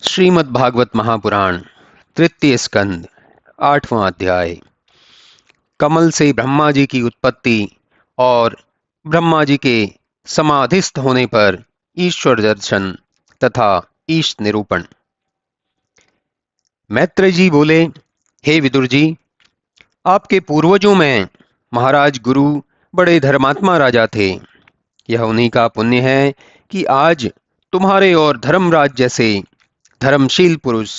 श्रीमद् भागवत महापुराण तृतीय स्कंद 8वां अध्याय। कमल से ब्रह्मा जी की उत्पत्ति और ब्रह्मा जी के समाधिस्थ होने पर ईश्वर दर्शन तथा ईश निरूपण। मैत्रेय जी बोले, हे विदुर जी, आपके पूर्वजों में महाराज गुरु बड़े धर्मात्मा राजा थे। यह उन्हीं का पुण्य है कि आज तुम्हारे और धर्मराज जैसे धर्मशील पुरुष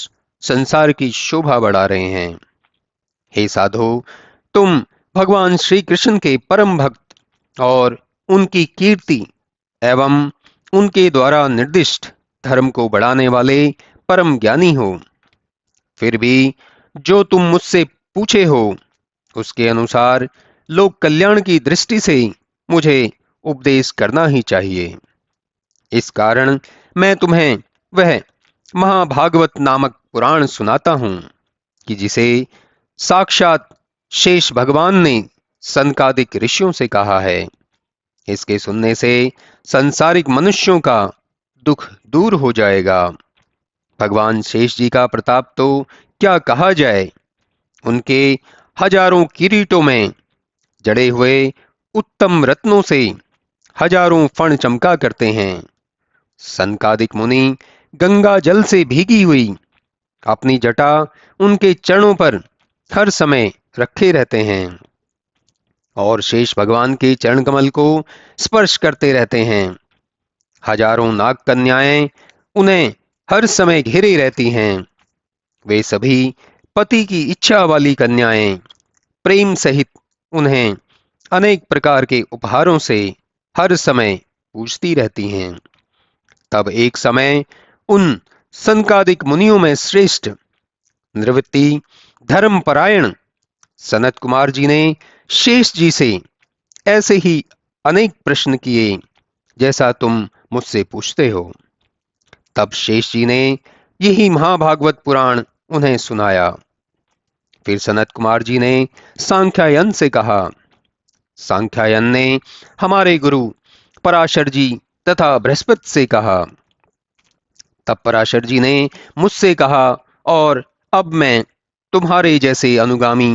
संसार की शोभा बढ़ा रहे हैं। हे साधो, तुम भगवान श्री कृष्ण के परम भक्त और उनकी कीर्ति एवं उनके द्वारा निर्दिष्ट धर्म को बढ़ाने वाले परम ज्ञानी हो। फिर भी जो तुम मुझसे पूछे हो उसके अनुसार लोक कल्याण की दृष्टि से मुझे उपदेश करना ही चाहिए। इस कारण मैं तुम्हें वह महाभागवत नामक पुराण सुनाता हूं कि जिसे साक्षात शेष भगवान ने सनकादिक ऋषियों से कहा है। इसके सुनने से संसारिक मनुष्यों का दुख दूर हो जाएगा। भगवान शेष जी का प्रताप तो क्या कहा जाए। उनके हजारों किरीटों में जड़े हुए उत्तम रत्नों से हजारों फण चमका करते हैं। सनकादिक मुनि गंगा जल से भीगी हुई अपनी जटा उनके चरणों पर हर समय रखे रहते हैं और शेष भगवान के चरण कमल को स्पर्श करते रहते हैं। हजारों नाग कन्याएं उन्हें हर समय घेरे रहती हैं। वे सभी पति की इच्छा वाली कन्याएं प्रेम सहित उन्हें अनेक प्रकार के उपहारों से हर समय पूजती रहती हैं। तब एक समय उन सनकादिक मुनियों में श्रेष्ठ निवृत्ति धर्मपरायण सनत कुमार जी ने शेष जी से ऐसे ही अनेक प्रश्न किए जैसा तुम मुझसे पूछते हो। तब शेष जी ने यही महाभागवत पुराण उन्हें सुनाया। फिर सनत कुमार जी ने सांख्यायन से कहा। सांख्यायन ने हमारे गुरु पराशर जी तथा बृहस्पति से कहा। तब पराशर जी ने मुझसे कहा और अब मैं तुम्हारे जैसे अनुगामी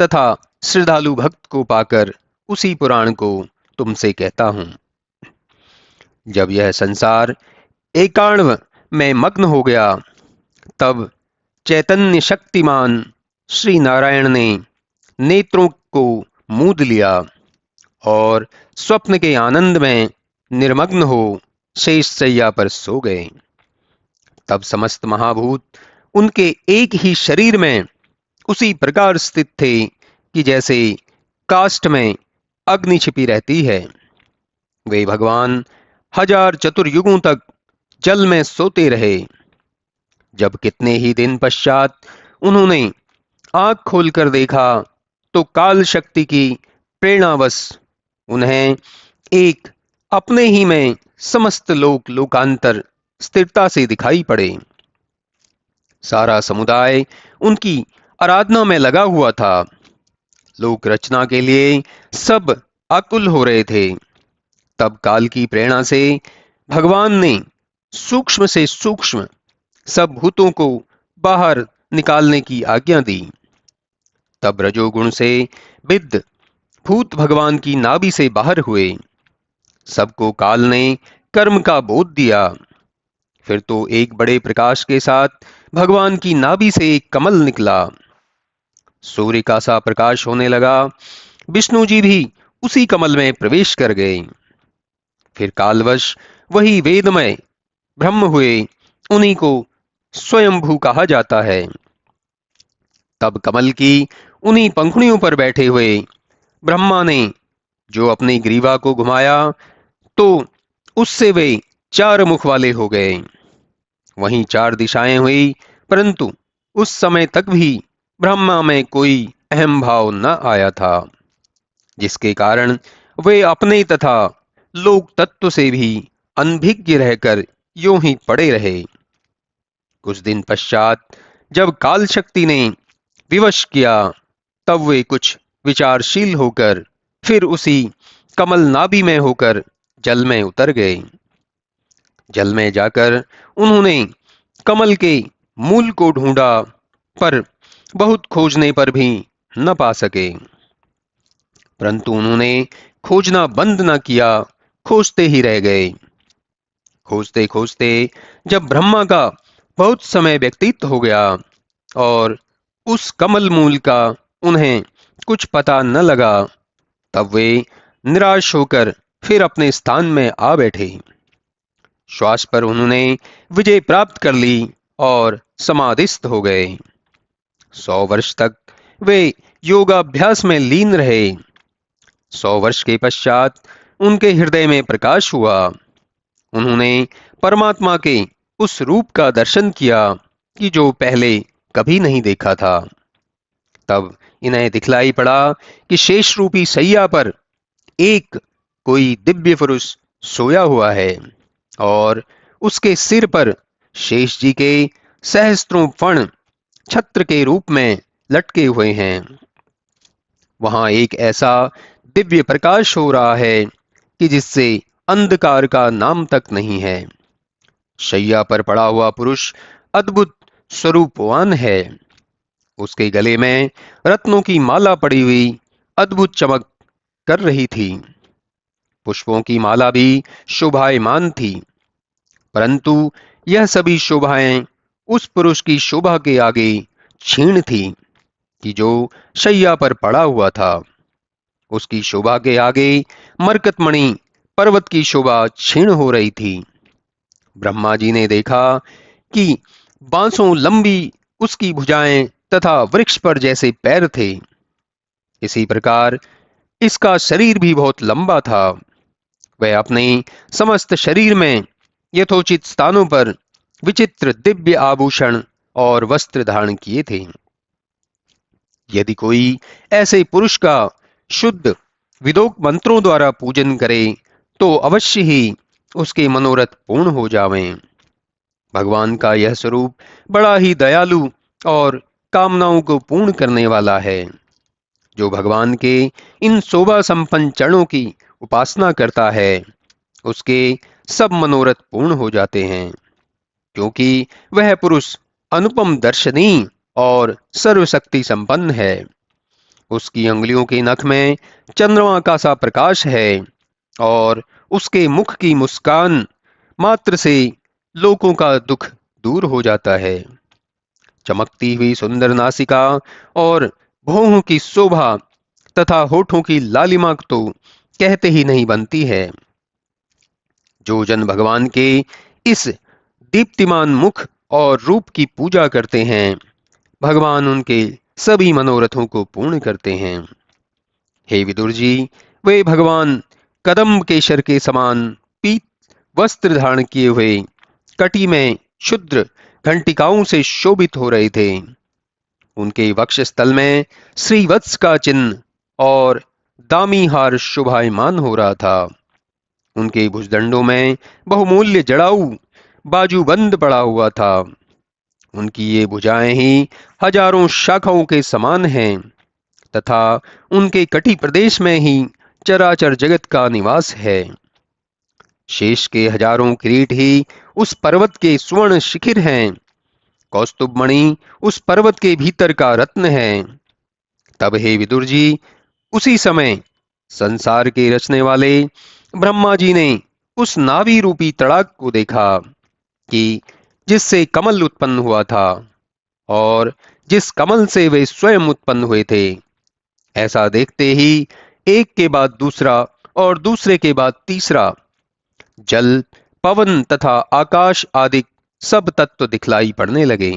तथा श्रद्धालु भक्त को पाकर उसी पुराण को तुमसे कहता हूं। जब यह संसार एकाण्व में मग्न हो गया तब चैतन्य शक्तिमान श्री नारायण ने नेत्रों को मूंद लिया और स्वप्न के आनंद में निर्मग्न हो शेष शैया पर सो गए। तब समस्त महाभूत उनके एक ही शरीर में उसी प्रकार स्थित थे कि जैसे काष्ठ में अग्नि छिपी रहती है। वे भगवान हजार चतुर्युगों तक जल में सोते रहे। जब कितने ही दिन पश्चात उन्होंने आंख खोलकर देखा तो काल शक्ति की प्रेरणावश उन्हें एक अपने ही में समस्त लोक लोकांतर स्थिरता से दिखाई पड़े। सारा समुदाय उनकी आराधना में लगा हुआ था। लोक रचना के लिए सब आकुल हो रहे थे। तब काल की प्रेरणा से भगवान ने सूक्ष्म से सूक्ष्म सब भूतों को बाहर निकालने की आज्ञा दी। तब रजोगुण से विद्ध भूत भगवान की नाभि से बाहर हुए। सबको काल ने कर्म का बोध दिया। फिर तो एक बड़े प्रकाश के साथ भगवान की नाभि से एक कमल निकला। सूर्य का सा प्रकाश होने लगा। विष्णु जी भी उसी कमल में प्रवेश कर गए। फिर कालवश वही वेदमय ब्रह्म हुए। उन्हीं को स्वयंभू कहा जाता है। तब कमल की उन्हीं पंखुड़ियों पर बैठे हुए ब्रह्मा ने जो अपनी ग्रीवा को घुमाया तो उससे वे चार मुख वाले हो गए। वहीं चार दिशाएं हुई, परंतु उस समय तक भी ब्रह्मा में कोई अहम भाव न आया था, जिसके कारण वे अपने तथा लोक तत्व से भी अनभिज्ञ रहकर यूं ही पड़े रहे। कुछ दिन पश्चात जब काल शक्ति ने विवश किया तब वे कुछ विचारशील होकर फिर उसी कमल नाभि में होकर जल में उतर गए। जल में जाकर उन्होंने कमल के मूल को ढूंढा, पर बहुत खोजने पर भी न पा सके। परंतु उन्होंने खोजना बंद न किया, खोजते ही रह गए। खोजते खोजते जब ब्रह्मा का बहुत समय व्यतीत हो गया और उस कमल मूल का उन्हें कुछ पता न लगा, तब वे निराश होकर फिर अपने स्थान में आ बैठे। श्वास पर उन्होंने विजय प्राप्त कर ली और समाधिस्थ हो गए। 100 वर्ष तक वे योगाभ्यास में लीन रहे। 100 वर्ष के पश्चात उनके हृदय में प्रकाश हुआ। उन्होंने परमात्मा के उस रूप का दर्शन किया कि जो पहले कभी नहीं देखा था। तब इन्हें दिखलाई पड़ा कि शेष रूपी सैया पर एक कोई दिव्य पुरुष सोया हुआ है और उसके सिर पर शेष जी के सहस्त्रों फण छत्र के रूप में लटके हुए हैं। वहां एक ऐसा दिव्य प्रकाश हो रहा है कि जिससे अंधकार का नाम तक नहीं है। शैया पर पड़ा हुआ पुरुष अद्भुत स्वरूपवान है। उसके गले में रत्नों की माला पड़ी हुई अद्भुत चमक कर रही थी। पुष्पों की माला भी शोभायमान थी, परंतु यह सभी शोभाएं उस पुरुष की शोभा के आगे क्षीण थी कि जो शैया पर पड़ा हुआ था। उसकी शोभा के आगे मरकतमणि पर्वत की शोभा क्षीण हो रही थी। ब्रह्मा जी ने देखा कि बांसों लंबी उसकी भुजाएं तथा वृक्ष पर जैसे पैर थे। इसी प्रकार इसका शरीर भी बहुत लंबा था। वह अपने समस्त शरीर में यथोचित स्थानों पर विचित्र दिव्य आभूषण और वस्त्र धारण किए थे। यदि कोई ऐसे पुरुष का शुद्ध विदोक मंत्रों द्वारा पूजन करे तो अवश्य ही उसके मनोरथ पूर्ण हो जावें। भगवान का यह स्वरूप बड़ा ही दयालु और कामनाओं को पूर्ण करने वाला है। जो भगवान के इन शोभा संपन्न चरणों की उपासना करता है, उसके सब मनोरथ पूर्ण हो जाते हैं, क्योंकि वह पुरुष अनुपम दर्शनी और सर्वशक्ति संपन्न है। उसकी अंगुलियों के नख में चंद्रमा का सा प्रकाश है और उसके मुख की मुस्कान मात्र से लोगों का दुख दूर हो जाता है। चमकती हुई सुंदर नासिका और भौहों की शोभा तथा होठों की लालिमा तो कहते ही नहीं बनती है। जो जन भगवान के इस दीप्तिमान मुख और रूप की पूजा करते हैं, भगवान उनके सभी मनोरथों को पूर्ण करते हैं। हे विदुर जी, वे भगवान कदम्ब केशर के समान पीत वस्त्र धारण किए हुए कटी में क्षुद्र घंटिकाओं से शोभित हो रहे थे। उनके वक्षस्थल में श्रीवत्स का चिन्ह और दामी हार शोभायमान हो रहा था। उनके भुजदंडों में बहुमूल्य जड़ाऊ बाजूबंद पड़ा हुआ था। उनकी ये भुजाएं ही हजारों शाखाओं के समान हैं तथा उनके कटी प्रदेश में ही चराचर जगत का निवास है। शेष के हजारों किरीट ही उस पर्वत के स्वर्ण शिखर हैं। कौस्तुभ मणि उस पर्वत के भीतर का रत्न है। तब हे विदुर जी, उसी समय संसार के रचने वाले ब्रह्मा जी ने उस नाभि रूपी तड़ाक को देखा कि जिससे कमल उत्पन्न हुआ था और जिस कमल से वे स्वयं उत्पन्न हुए थे। ऐसा देखते ही एक के बाद दूसरा और दूसरे के बाद तीसरा जल, पवन तथा आकाश आदि सब तत्व दिखलाई पड़ने लगे।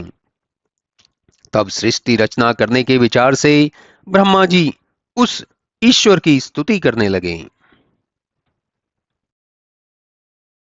तब सृष्टि रचना करने के विचार से ब्रह्मा जी उस ईश्वर की स्तुति करने लगे।